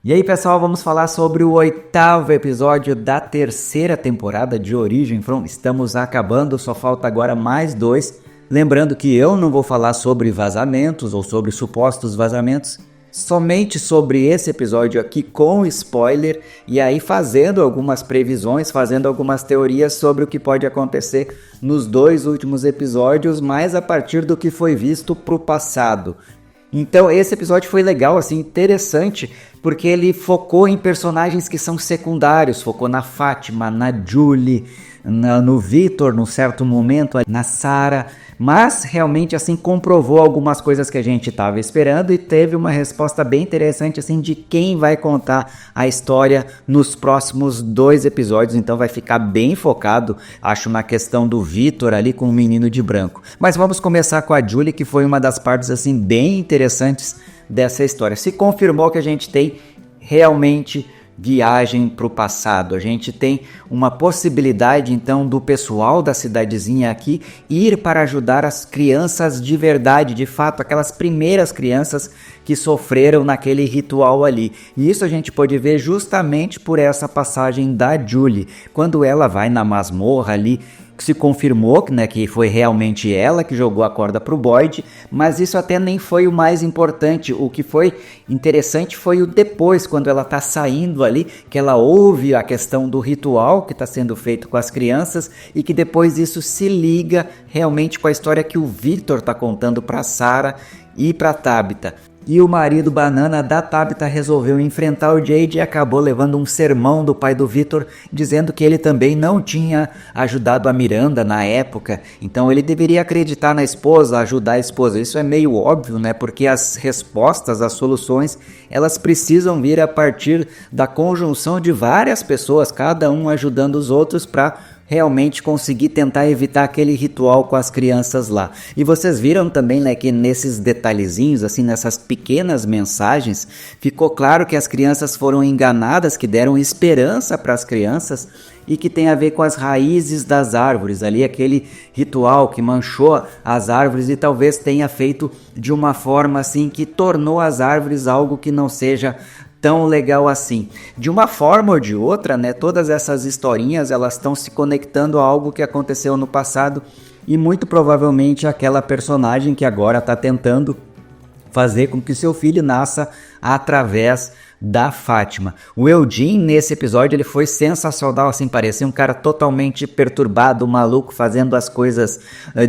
E aí, pessoal, vamos falar sobre o 8º episódio da terceira temporada de Origem From. Estamos acabando, só falta agora mais 2. Lembrando que eu não vou falar sobre vazamentos ou sobre supostos vazamentos, somente sobre esse episódio aqui com spoiler e aí fazendo algumas previsões, fazendo algumas teorias sobre o que pode acontecer nos 2 últimos episódios, mas a partir do que foi visto pro passado. Então esse episódio foi legal, assim, interessante, porque ele focou em personagens que são secundários, focou na Fátima, na Julie, no Victor, num certo momento, na Sarah, mas realmente assim comprovou algumas coisas que a gente estava esperando e teve uma resposta bem interessante assim de quem vai contar a história nos próximos 2 episódios, então vai ficar bem focado, acho, na questão do Victor ali com o menino de branco. Mas vamos começar com a Julie, que foi uma das partes assim bem interessantes dessa história. Se confirmou que a gente tem realmente viagem para o passado. A gente tem uma possibilidade, então, do pessoal da cidadezinha aqui ir para ajudar as crianças de verdade, de fato, aquelas primeiras crianças que sofreram naquele ritual ali. E isso a gente pode ver justamente por essa passagem da Julie, quando ela vai na masmorra ali, se confirmou, né, que foi realmente ela que jogou a corda pro Boyd, mas isso até nem foi o mais importante. O que foi interessante foi o depois, quando ela tá saindo ali, que ela ouve a questão do ritual que está sendo feito com as crianças e que depois isso se liga realmente com a história que o Victor tá contando para Sarah e para Tabitha. E o marido banana da Tabitha resolveu enfrentar o Jade e acabou levando um sermão do pai do Victor, dizendo que ele também não tinha ajudado a Miranda na época, então ele deveria acreditar na esposa, ajudar a esposa. Isso é meio óbvio, né? Porque as respostas, as soluções, elas precisam vir a partir da conjunção de várias pessoas, cada um ajudando os outros para realmente conseguir tentar evitar aquele ritual com as crianças lá. E vocês viram também, né, que nesses detalhezinhos, assim, nessas pequenas mensagens, ficou claro que as crianças foram enganadas, que deram esperança para as crianças e que tem a ver com as raízes das árvores, ali aquele ritual que manchou as árvores e talvez tenha feito de uma forma assim que tornou as árvores algo que não seja tão legal assim. De uma forma ou de outra, né, todas essas historinhas elas estão se conectando a algo que aconteceu no passado e muito provavelmente aquela personagem que agora está tentando fazer com que seu filho nasça através da Fátima. O Eugene nesse episódio ele foi sensacional, assim, parecia um cara totalmente perturbado, maluco, fazendo as coisas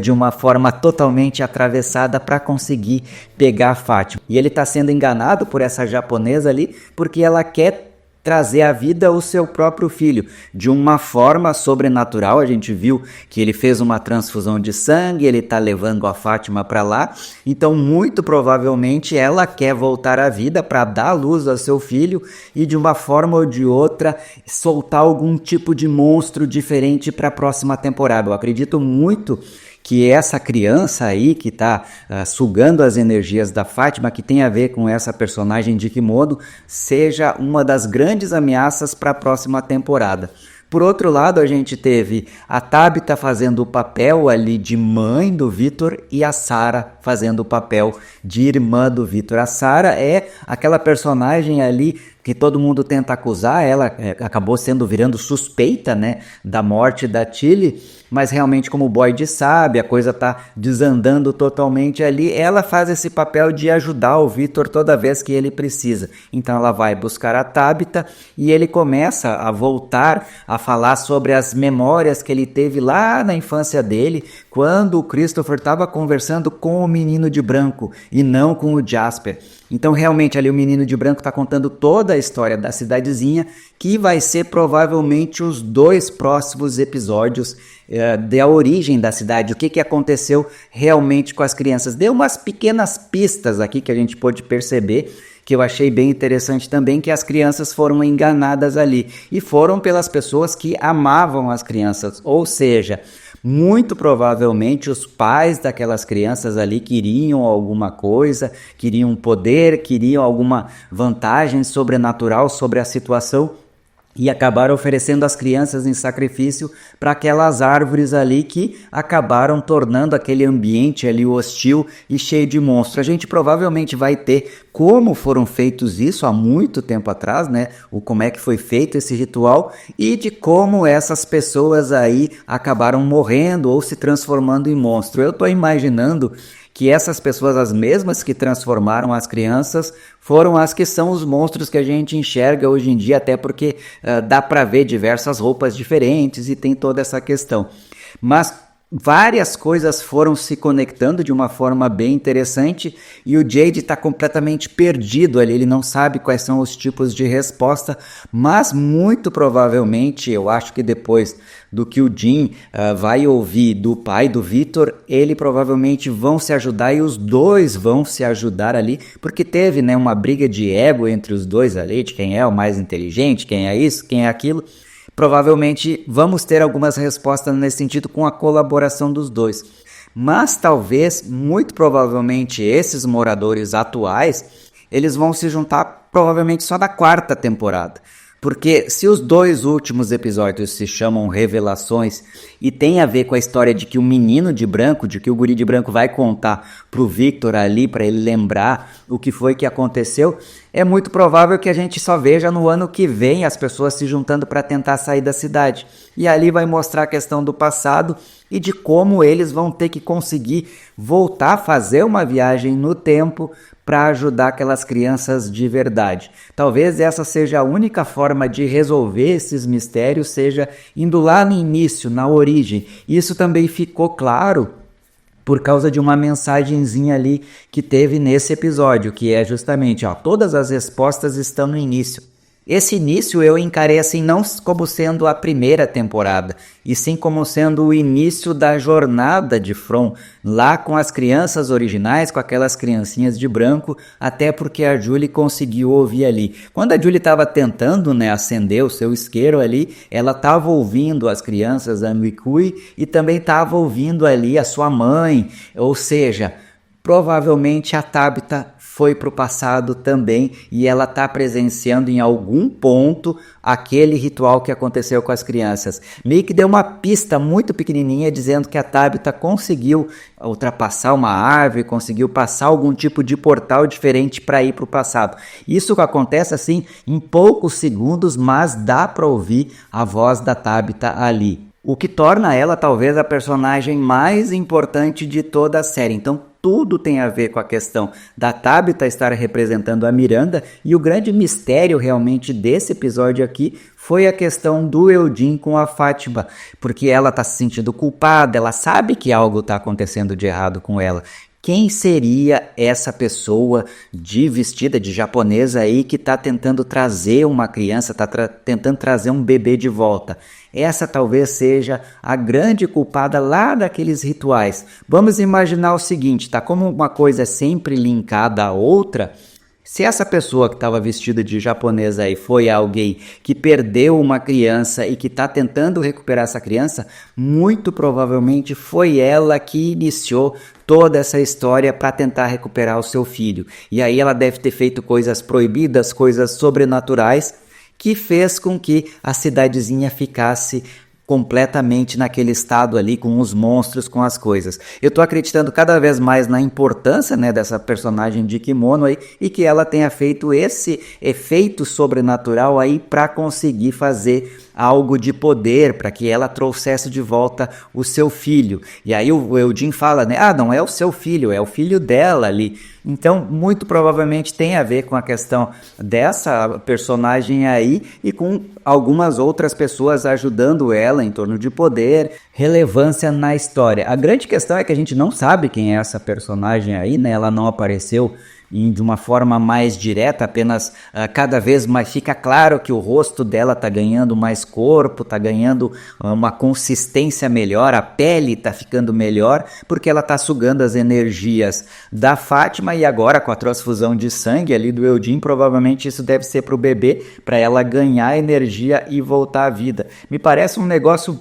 de uma forma totalmente atravessada para conseguir pegar a Fátima. E ele está sendo enganado por essa japonesa ali, porque ela quer trazer à vida o seu próprio filho de uma forma sobrenatural. A gente viu que ele fez uma transfusão de sangue, ele está levando a Fátima para lá, então muito provavelmente ela quer voltar à vida para dar luz ao seu filho e de uma forma ou de outra soltar algum tipo de monstro diferente para a próxima temporada. Eu acredito muito que essa criança aí que está sugando as energias da Fátima, que tem a ver com essa personagem de kimono, seja uma das grandes ameaças para a próxima temporada. Por outro lado, a gente teve a Tabitha fazendo o papel ali de mãe do Victor e a Sarah fazendo o papel de irmã do Victor. A Sarah é aquela personagem ali que todo mundo tenta acusar, ela acabou virando suspeita, né, da morte da Tilly, mas realmente, como o Boyd sabe, a coisa tá desandando totalmente ali, ela faz esse papel de ajudar o Victor toda vez que ele precisa. Então ela vai buscar a Tabitha e ele começa a voltar a falar sobre as memórias que ele teve lá na infância dele, quando o Christopher estava conversando com o menino de branco e não com o Jasper. Então realmente ali o menino de branco está contando toda a história da cidadezinha, que vai ser provavelmente os 2 próximos episódios da origem da cidade, o que aconteceu realmente com as crianças. Deu umas pequenas pistas aqui que a gente pôde perceber, que eu achei bem interessante também, que as crianças foram enganadas ali, e foram pelas pessoas que amavam as crianças, ou seja, muito provavelmente os pais daquelas crianças ali queriam alguma coisa, queriam poder, queriam alguma vantagem sobrenatural sobre a situação, e acabaram oferecendo as crianças em sacrifício para aquelas árvores ali que acabaram tornando aquele ambiente ali hostil e cheio de monstros. A gente provavelmente vai ter como foram feitos isso há muito tempo atrás, né? Como é que foi feito esse ritual e de como essas pessoas aí acabaram morrendo ou se transformando em monstro. Eu estou imaginando que essas pessoas, as mesmas que transformaram as crianças, foram as que são os monstros que a gente enxerga hoje em dia, até porque dá para ver diversas roupas diferentes e tem toda essa questão. Mas várias coisas foram se conectando de uma forma bem interessante e o Jade está completamente perdido ali, ele não sabe quais são os tipos de resposta, mas muito provavelmente, eu acho que depois do que o Jim vai ouvir do pai do Victor, ele provavelmente vão se ajudar e os dois vão se ajudar ali, porque teve, né, uma briga de ego entre os dois ali, de quem é o mais inteligente, quem é isso, quem é aquilo. Provavelmente vamos ter algumas respostas nesse sentido com a colaboração dos dois. Mas talvez, muito provavelmente, esses moradores atuais, eles vão se juntar provavelmente só da 4ª temporada. Porque se os 2 últimos episódios se chamam Revelações e tem a ver com a história de que o menino de branco, de que o guri de branco vai contar pro Victor ali, para ele lembrar o que foi que aconteceu, é muito provável que a gente só veja no ano que vem as pessoas se juntando para tentar sair da cidade. E ali vai mostrar a questão do passado e de como eles vão ter que conseguir voltar a fazer uma viagem no tempo para ajudar aquelas crianças de verdade. Talvez essa seja a única forma de resolver esses mistérios, seja indo lá no início, na origem. Isso também ficou claro por causa de uma mensagenzinha ali que teve nesse episódio, que é justamente, todas as respostas estão no início. Esse início eu encarei assim não como sendo a 1ª temporada, e sim como sendo o início da jornada de From, lá com as crianças originais, com aquelas criancinhas de branco, até porque a Julie conseguiu ouvir ali. Quando a Julie estava tentando, né, acender o seu isqueiro ali, ela estava ouvindo as crianças da Mikui e também estava ouvindo ali a sua mãe, ou seja, provavelmente a Tabitha foi para o passado também e ela está presenciando em algum ponto aquele ritual que aconteceu com as crianças. Meio que deu uma pista muito pequenininha dizendo que a Tabitha conseguiu ultrapassar uma árvore, conseguiu passar algum tipo de portal diferente para ir para o passado. Isso acontece assim em poucos segundos, mas dá para ouvir a voz da Tabitha ali. O que torna ela talvez a personagem mais importante de toda a série. Então tudo tem a ver com a questão da Tabitha estar representando a Miranda e o grande mistério realmente desse episódio aqui foi a questão do Eugene com a Fátima, porque ela está se sentindo culpada, ela sabe que algo está acontecendo de errado com ela. Quem seria essa pessoa vestida de japonesa aí que está tentando trazer uma criança, está tentando trazer um bebê de volta? Essa talvez seja a grande culpada lá daqueles rituais. Vamos imaginar o seguinte, tá? Como uma coisa é sempre linkada à outra, se essa pessoa que estava vestida de japonesa aí foi alguém que perdeu uma criança e que está tentando recuperar essa criança, muito provavelmente foi ela que iniciou toda essa história para tentar recuperar o seu filho. E aí ela deve ter feito coisas proibidas, coisas sobrenaturais, que fez com que a cidadezinha ficasse completamente naquele estado ali, com os monstros, com as coisas. Eu tô acreditando cada vez mais na importância, né, dessa personagem de kimono aí, e que ela tenha feito esse efeito sobrenatural aí para conseguir fazer algo de poder, para que ela trouxesse de volta o seu filho. E aí o Eugene fala, né, não é o seu filho, é o filho dela ali. Então, muito provavelmente tem a ver com a questão dessa personagem aí e com algumas outras pessoas ajudando ela em torno de poder, relevância na história. A grande questão é que a gente não sabe quem é essa personagem aí, né? Ela não apareceu de uma forma mais direta, apenas cada vez mais fica claro que o rosto dela está ganhando mais corpo, está ganhando uma consistência melhor, a pele está ficando melhor, porque ela está sugando as energias da Fátima e agora com a transfusão de sangue ali do Eugene, provavelmente isso deve ser para o bebê, para ela ganhar energia e voltar à vida. Me parece um negócio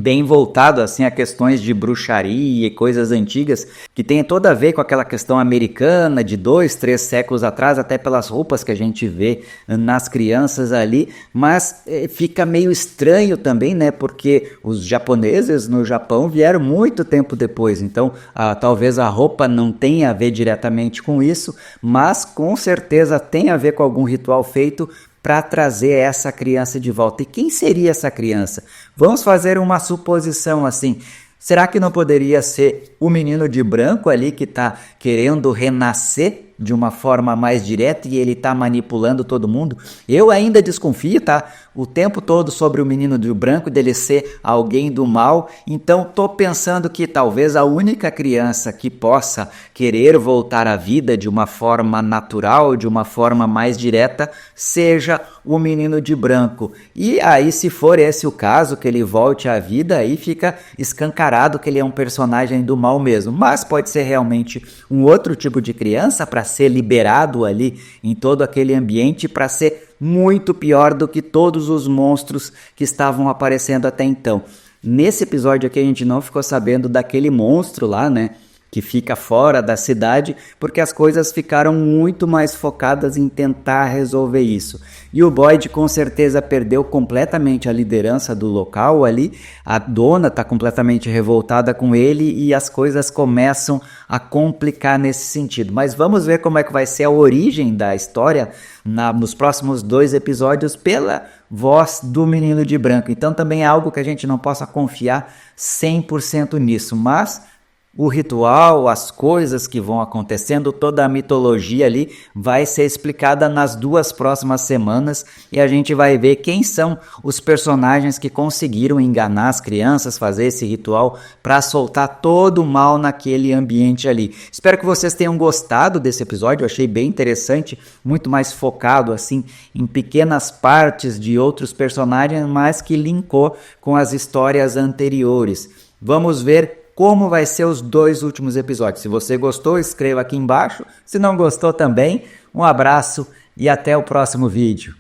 bem voltado assim a questões de bruxaria e coisas antigas, que tem toda a ver com aquela questão americana de 2, 3 séculos atrás, até pelas roupas que a gente vê nas crianças ali, mas fica meio estranho também, né, porque os japoneses no Japão vieram muito tempo depois, então talvez a roupa não tenha a ver diretamente com isso, mas com certeza tem a ver com algum ritual feito para trazer essa criança de volta. E quem seria essa criança? Vamos fazer uma suposição assim. Será que não poderia ser o menino de branco ali que está querendo renascer de uma forma mais direta e ele está manipulando todo mundo? Eu ainda desconfio, tá? O tempo todo sobre o menino de branco, dele ser alguém do mal. Então tô pensando que talvez a única criança que possa querer voltar à vida de uma forma natural, de uma forma mais direta, seja o menino de branco. E aí, se for esse o caso, que ele volte à vida, aí fica escancarado que ele é um personagem do mal mesmo. Mas pode ser realmente um outro tipo de criança para ser liberado ali em todo aquele ambiente, para ser muito pior do que todos os monstros que estavam aparecendo até então. Nesse episódio aqui a gente não ficou sabendo daquele monstro lá, né, que fica fora da cidade, porque as coisas ficaram muito mais focadas em tentar resolver isso. E o Boyd com certeza perdeu completamente a liderança do local ali, a dona está completamente revoltada com ele e as coisas começam a complicar nesse sentido. Mas vamos ver como é que vai ser a origem da história nos próximos 2 episódios pela voz do menino de branco. Então também é algo que a gente não possa confiar 100% nisso, mas o ritual, as coisas que vão acontecendo, toda a mitologia ali vai ser explicada nas 2 próximas semanas e a gente vai ver quem são os personagens que conseguiram enganar as crianças, fazer esse ritual para soltar todo o mal naquele ambiente ali. Espero que vocês tenham gostado desse episódio, eu achei bem interessante, muito mais focado assim em pequenas partes de outros personagens, mas que linkou com as histórias anteriores. Vamos ver como vai ser os 2 últimos episódios. Se você gostou, escreva aqui embaixo. Se não gostou também, um abraço e até o próximo vídeo.